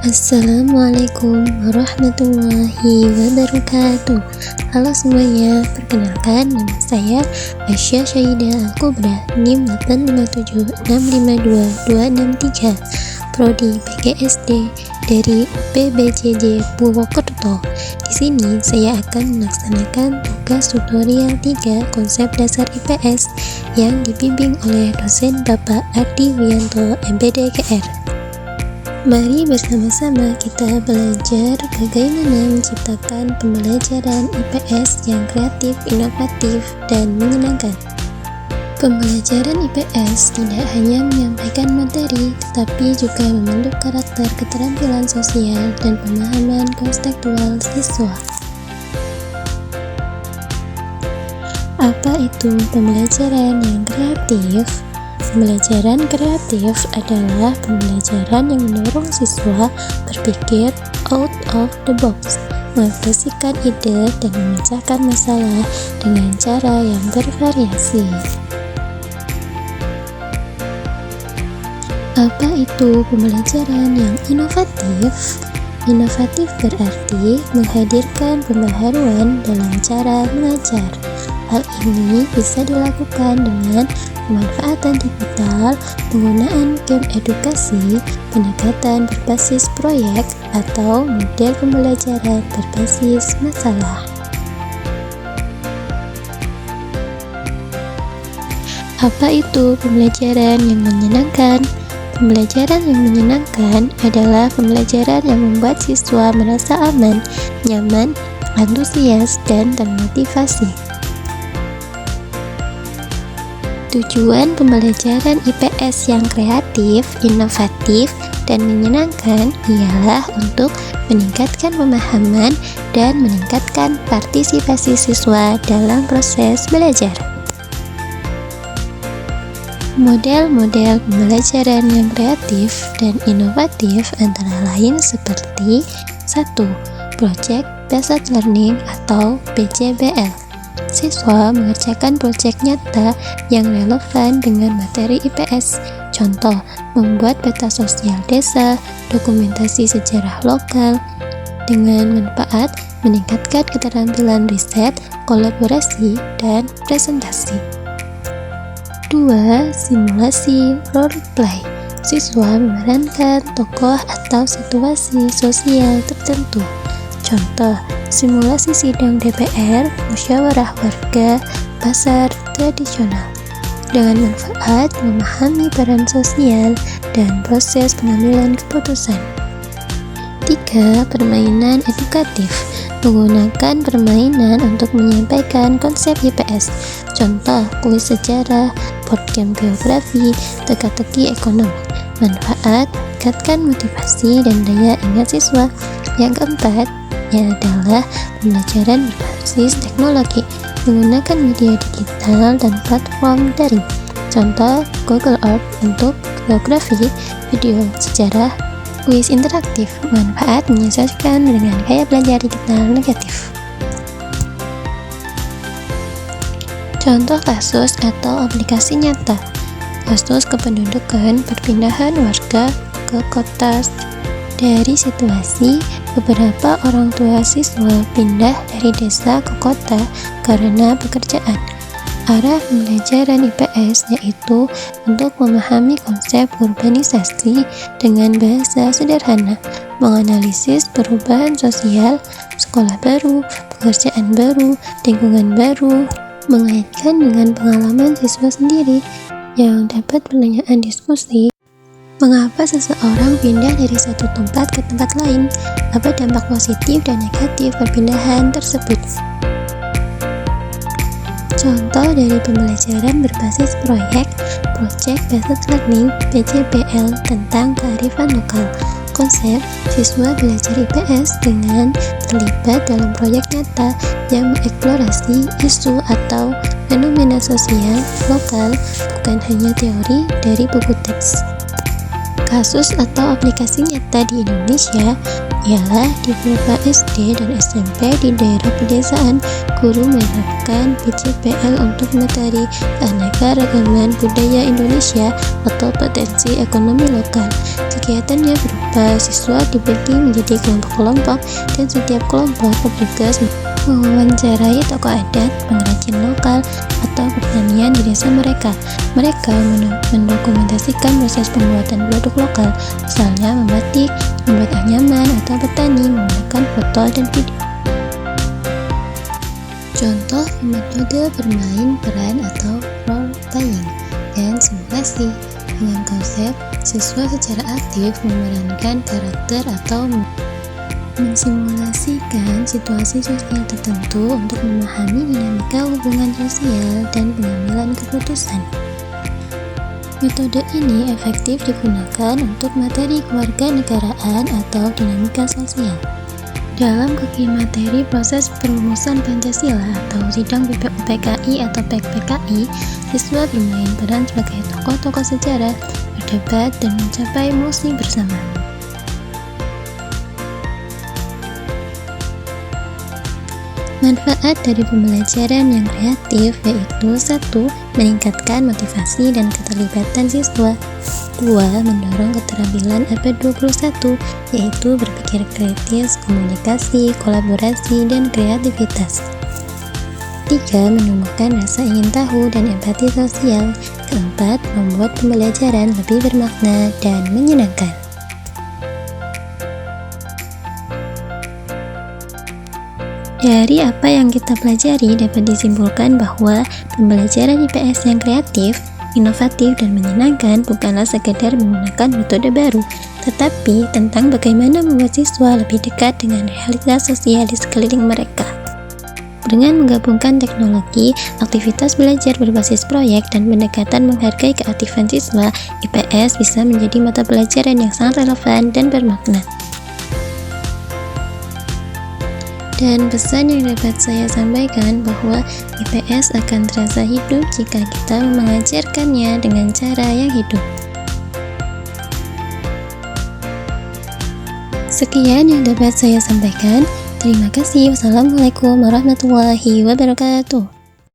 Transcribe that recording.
Assalamualaikum warahmatullahi wabarakatuh. Halo semuanya, perkenalkan nama saya Aisyah Syahidah Al-Kubra, NIM 857652263, Prodi PGSD dari UPBJJ Purwokerto. Di sini saya akan melaksanakan tugas tutorial 3 konsep dasar IPS yang dibimbing oleh dosen Bapak Ardi Wianto MPD/GR. Mari bersama-sama kita belajar bagaimana menciptakan pembelajaran IPS yang kreatif, inovatif, dan menyenangkan. Pembelajaran IPS tidak hanya menyampaikan materi, tetapi juga membentuk karakter, keterampilan sosial, dan pemahaman konseptual siswa. Apa itu pembelajaran yang kreatif? Pembelajaran kreatif adalah pembelajaran yang mendorong siswa berpikir out of the box, mengekspresikan ide dan memecahkan masalah dengan cara yang bervariasi. Apa itu pembelajaran yang inovatif? Inovatif berarti menghadirkan pembaharuan dalam cara mengajar. Hal ini bisa dilakukan dengan pemanfaatan digital, penggunaan game edukasi, pendekatan berbasis proyek, atau model pembelajaran berbasis masalah. Apa itu pembelajaran yang menyenangkan? Pembelajaran yang menyenangkan adalah pembelajaran yang membuat siswa merasa aman, nyaman, antusias, dan termotivasi. Tujuan pembelajaran IPS yang kreatif, inovatif, dan menyenangkan ialah untuk meningkatkan pemahaman dan meningkatkan partisipasi siswa dalam proses belajar. Model-model pembelajaran yang kreatif dan inovatif antara lain seperti 1. Project Based Learning atau PJBL. Siswa mengerjakan proyek nyata yang relevan dengan materi IPS. Contoh, membuat peta sosial desa, dokumentasi sejarah lokal, dengan manfaat meningkatkan keterampilan riset, kolaborasi, dan presentasi. 2. Simulasi role play. Siswa memerankan tokoh atau situasi sosial tertentu. Contoh, simulasi sidang DPR, musyawarah warga, pasar tradisional, dengan manfaat memahami peran sosial dan proses pengambilan keputusan. 3. Permainan edukatif. Menggunakan permainan untuk menyampaikan konsep IPS. Contoh, kuis sejarah, board game geografi, teka-teki ekonomi. Manfaat, meningkatkan motivasi dan daya ingat siswa. Yang keempat, adalah pembelajaran berbasis teknologi, menggunakan media digital dan platform daring. Contoh, Google Earth untuk geografi, video sejarah, kuis interaktif. Manfaat menyesuaikan dengan gaya belajar digital negatif. Contoh kasus atau aplikasi nyata. Kasus kependudukan perpindahan warga ke kota. Dari situasi, beberapa orang tua siswa pindah dari desa ke kota karena pekerjaan. Arah pembelajaran IPS yaitu untuk memahami konsep urbanisasi dengan bahasa sederhana, menganalisis perubahan sosial, sekolah baru, pekerjaan baru, lingkungan baru, mengaitkan dengan pengalaman siswa sendiri yang dapat pertanyaan diskusi. Mengapa seseorang pindah dari satu tempat ke tempat lain? Apa dampak positif dan negatif perpindahan tersebut? Contoh dari pembelajaran berbasis proyek, Project Based Learning (PJBL) tentang kearifan lokal. Konsep, siswa belajar IPS dengan terlibat dalam proyek nyata yang mengeksplorasi isu atau fenomena sosial lokal, bukan hanya teori dari buku teks. Kasus atau aplikasi nyata di Indonesia ialah di beberapa SD dan SMP di daerah pedesaan, guru menerapkan PJBL untuk materi keanekaragaman budaya Indonesia atau potensi ekonomi lokal. Kegiatannya berupa siswa dibagi menjadi kelompok-kelompok dan setiap kelompok bertugas mewawancarai tokoh adat, pengrajin lokal, atau pertanian di desa mereka. Mereka mendokumentasikan proses pembuatan produk lokal, misalnya membatik, membuat anyaman, atau bertani menggunakan foto dan video. Contoh metode bermain peran atau role playing dan simulasi. Dengan konsep, siswa secara aktif memerankan karakter atau mensimulasikan situasi sosial tertentu untuk memahami dinamika hubungan sosial dan pengambilan keputusan. Metode ini efektif digunakan untuk materi kewarganegaraan atau dinamika sosial. Dalam uji materi proses perumusan Pancasila atau sidang PKI atau PKI, siswa bermain peran sebagai tokoh-tokoh sejarah, berdebat, dan mencapai musik bersama. Manfaat dari pembelajaran yang kreatif yaitu 1. Meningkatkan motivasi dan keterlibatan siswa. 2. Mendorong keterampilan abad 21 yaitu berpikir kritis, komunikasi, kolaborasi, dan kreativitas. 3. Menumbuhkan rasa ingin tahu dan empati sosial. 4. Membuat pembelajaran lebih bermakna dan menyenangkan. Dari apa yang kita pelajari dapat disimpulkan bahwa pembelajaran IPS yang kreatif, inovatif, dan menyenangkan bukanlah sekedar menggunakan metode baru, tetapi tentang bagaimana membuat siswa lebih dekat dengan realitas sosial di sekeliling mereka. Dengan menggabungkan teknologi, aktivitas belajar berbasis proyek, dan pendekatan menghargai keaktifan siswa, IPS bisa menjadi mata pelajaran yang sangat relevan dan bermakna. Dan pesan yang dapat saya sampaikan bahwa IPS akan terasa hidup jika kita mengajarkannya dengan cara yang hidup. Sekian yang dapat saya sampaikan. Terima kasih. Wassalamualaikum warahmatullahi wabarakatuh.